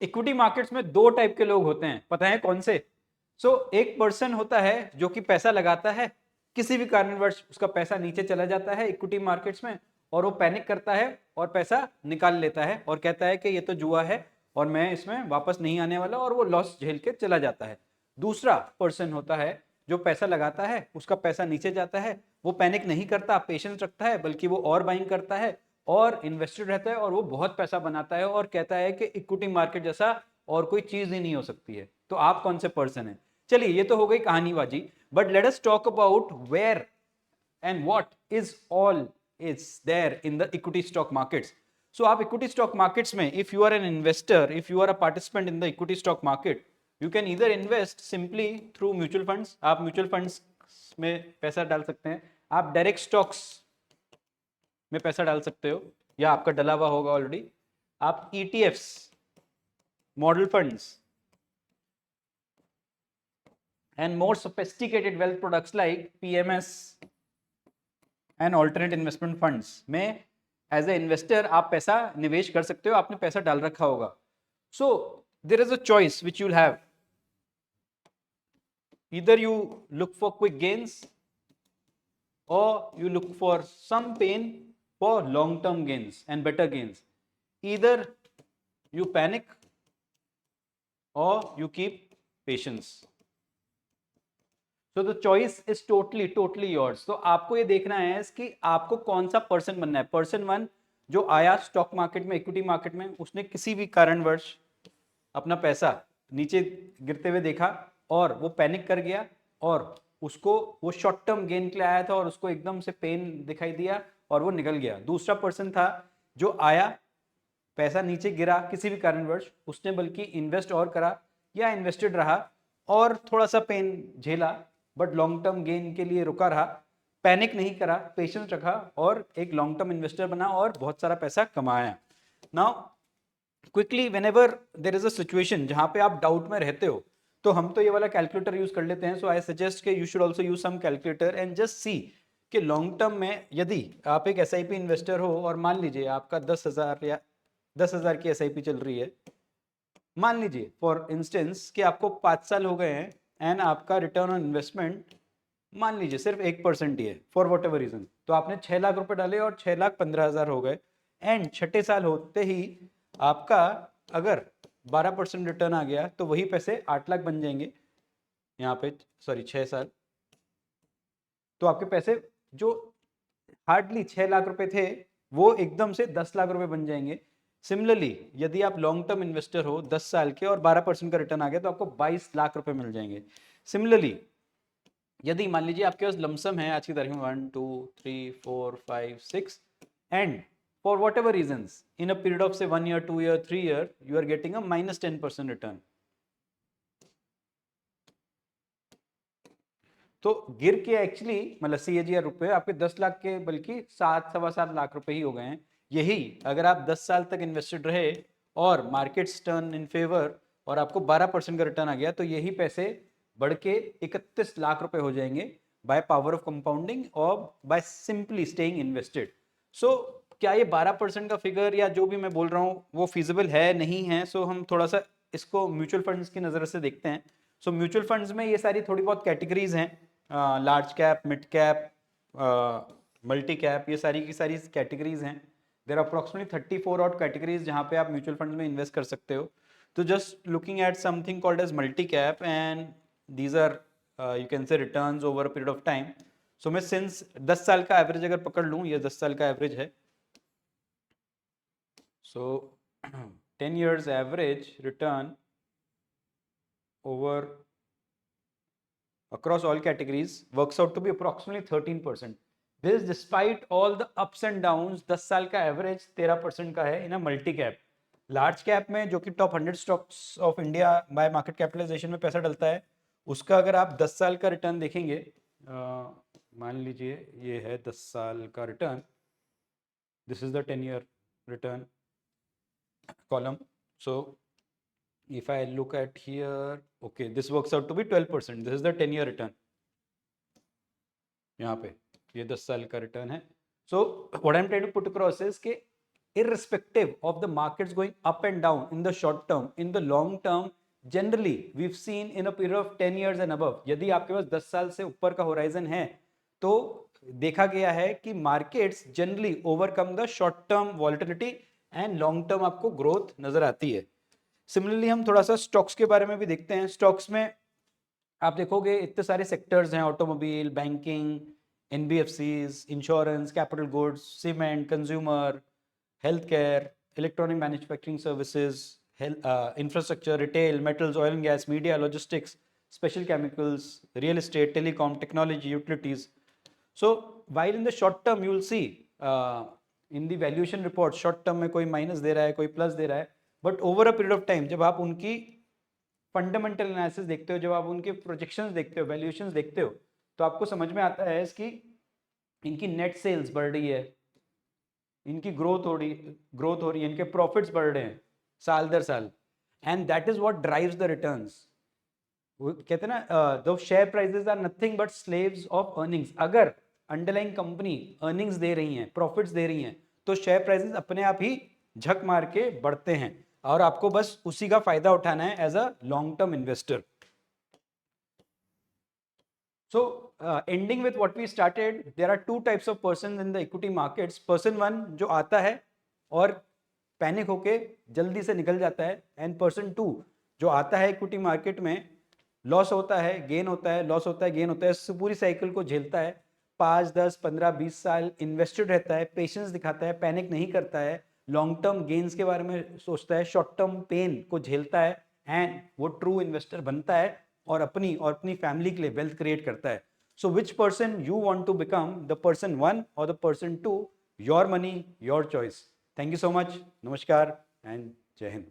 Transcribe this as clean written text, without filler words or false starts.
Equity markets में दो type के लोग होते हैं, पता है कौन से? एक पर्सन होता है जो कि पैसा लगाता है, किसी भी कारणवश उसका पैसा नीचे चला जाता है इक्विटी मार्केट्स में, और वो पैनिक करता है और पैसा निकाल लेता है और कहता है कि ये तो जुआ है और मैं इसमें वापस नहीं आने वाला, और वो लॉस झेल के चला जाता है। दूसरा पर्सन होता है जो पैसा लगाता है, उसका पैसा नीचे जाता है, वो पैनिक नहीं करता, पेशेंस रखता है, बल्कि वो और बाइंग करता है और इन्वेस्टेड रहता है, और वो बहुत पैसा बनाता है और कहता है कि इक्विटी मार्केट जैसा और कोई चीज ही नहीं हो सकती है। तो आप कौन से पर्सन हैं? चलिए, ये तो हो गई कहानीबाजी, but let us talk about where and what is all is there in the equity stock markets. So आप equity stock markets में, if you are an investor, if you are a participant in the equity stock market, you can either invest simply through mutual funds, आप mutual funds में पैसा डाल सकते हैं, आप direct stocks में पैसा डाल सकते हो या आपका डला हुआ होगा ऑलरेडी, आप ETFs, model funds and more sophisticated wealth products like PMS and alternate investment funds में एज ए इन्वेस्टर आप पैसा निवेश कर सकते हो, आपने पैसा डाल रखा होगा। So there is a choice which you'll have, either you look for quick gains or you look for some pain for long term gains and better gains, either you panic or you keep patience. So the choice is totally yours. तो आपको ये देखना है कि आपको कौन सा person बनना है। पर्सन वन जो आया स्टॉक मार्केट में, इक्विटी मार्केट में, उसने किसी भी कारणवश अपना पैसा नीचे गिरते हुए देखा और वो पैनिक कर गया और उसको वो शॉर्ट टर्म गेन के लिए आया था और उसको एकदम से पेन दिखाई दिया और वो निकल गया। दूसरा पर्सन था जो आया, पैसा नीचे गिरा किसी भी कारणवश, उसने बल्कि इन्वेस्ट और करा या इन्वेस्टेड रहा और थोड़ा सा पेन झेला, बट लॉन्ग टर्म गेन के लिए रुका रहा, पैनिक नहीं करा, पेशेंस रखा और एक लॉन्ग टर्म इन्वेस्टर बना और बहुत सारा पैसा कमाया। Now quickly, whenever there is a situation जहां पे आप डाउट में रहते हो, तो हम तो ये वाला कैलकुलेटर यूज कर लेते हैं। सो आई सजेस्ट कि you should also use some calculator and just see कि लॉन्ग टर्म में यदि आप एक SIP इन्वेस्टर हो और मान लीजिए आपका 10,000 या 10,000 की SIP चल रही है, मान लीजिए फॉर इंस्टेंस कि आपको 5 साल हो गए हैं एंड आपका रिटर्न ऑन इन्वेस्टमेंट मान लीजिए सिर्फ 1% ही है फॉर वॉट एवर रीजन, तो आपने 6 लाख रुपए डाले और 6,15,000 हो गए, एंड छठे साल होते ही आपका अगर 12% रिटर्न आ गया तो वही पैसे 8 लाख बन जाएंगे यहाँ पे, सॉरी 6 साल, तो आपके पैसे जो हार्डली 6 लाख रुपए थे वो एकदम से 10 लाख रुपए बन जाएंगे। सिमिलरली यदि आप लॉन्ग टर्म इन्वेस्टर हो 10 साल के और 12% का रिटर्न आ गया तो आपको 22 लाख रुपए मिल जाएंगे। सिमिलरली यदि मान लीजिए आपके पास लमसम है आज की तारीख में 1 2 3 4 5 6 and for whatever reason in a period of से 1 year 2 year 3 year you are getting a -10% return, तो गिर के एक्चुअली मतलब CAGR रुपए आपके 10 लाख के बल्कि 7 सवा 7 लाख रुपए ही हो गए हैं। यही अगर आप 10 साल तक इन्वेस्टेड रहे और मार्केट्स टर्न इन फेवर और आपको 12% का रिटर्न आ गया तो यही पैसे बढ़ के 31 लाख रुपए हो जाएंगे बाय पावर ऑफ कंपाउंडिंग और बाय सिंपली स्टेइंग इन्वेस्टेड। सो क्या ये 12% का फिगर या जो भी मैं बोल रहा हूँ वो फिजिबल है नहीं है? सो हम थोड़ा सा इसको म्यूचुअल फंड्स की नज़र से देखते हैं। सो म्यूचुअल फंड्स में ये सारी थोड़ी बहुत कैटेगरीज हैं, large cap, mid cap, multi cap, ये सारी की सारी कैटेगरीज हैं। देर अप्रोक्सीमेटली 34 और कैटेगरीज जहाँ पे आप म्यूचुअल फंड में इन्वेस्ट कर सकते हो। तो just looking at something called as multi cap and these are you can say returns over a period of time. So मैं सिंस 10 साल का एवरेज अगर पकड़ लूँ, ये 10 साल का एवरेज है, सो 10 years average return over across all categories works out to be approximately 13%. This despite all the ups and downs, 10 साल का एवरेज 13% का है in a multi cap. Large cap में जो कि top 100 stocks of India by market capitalisation में पैसा डलता है, उसका अगर आप 10 साल का रिटर्न देखेंगे, मान लीजिए ये है 10 साल का return, this is the 10 year return column. So if I look at here, okay, this works out to be 12%. This is the 10 year return. यहाँ पे ये 10 साल का रिटर्न है। So what I'm trying to put across is कि irrespective of the markets going up and down in the short term, in the long term, generally we've seen in a period of 10 years and above, यदि आपके पास 10 साल से ऊपर का horizon है तो देखा गया है कि markets generally overcome the short term volatility and long term आपको ग्रोथ नजर आती है. सिमिलरली हम थोड़ा सा स्टॉक्स के बारे में भी देखते हैं. स्टॉक्स में आप देखोगे इतने सारे सेक्टर्स हैं, automobile, banking, NBFCs, insurance, capital goods, cement, consumer, health care, electronic manufacturing services, infrastructure, retail, metals, oil and gas, media, logistics, special chemicals, real estate, telecom, technology, utilities. So while in the short term you will see in the valuation report short term में कोई minus दे रहा है, कोई plus दे रहा है, but over a period of time जब आप उनकी फंडामेंटल एनालिसिस देखते हो, जब आप उनके प्रोजेक्शंस देखते हो, वैल्यूएशंस देखते हो, तो आपको समझ में आता है कि इनकी नेट सेल्स बढ़ रही है, इनकी ग्रोथ हो रही है, इनके प्रॉफिट्स बढ़ रहे हैं साल दर साल, and that is what drives the returns. वो कहते हैं ना, though share prices are nothing but slaves of earnings. अगर अंडरलाइंग कंपनी अर्निंग्स दे रही हैं, प्रॉफिट्स दे रही हैं, तो शेयर प्राइसेस अपने आप ही झक मार के बढ़ते हैं और आपको बस उसी का फायदा उठाना है as a long term investor. So, ending with what we started, there are two types of persons in the equity markets. Person one जो आता है और पैनिक होके जल्दी से निकल जाता है, एंड पर्सन टू जो आता है इक्विटी मार्केट में, लॉस होता है, गेन होता है, लॉस होता है, गेन होता है, इस पूरी साइकिल को झेलता है, 5, 10, 15, 20 साल इन्वेस्टेड रहता है, पेशेंस दिखाता है, पैनिक नहीं करता है, लॉन्ग टर्म गेन्स के बारे में सोचता है, शॉर्ट टर्म पेन को झेलता है, एंड वो ट्रू इन्वेस्टर बनता है और अपनी फैमिली के लिए वेल्थ क्रिएट करता है. So which person you want to become, the person one or the person two? Your money, your choice. Thank you so much. नमस्कार एंड जय हिंद.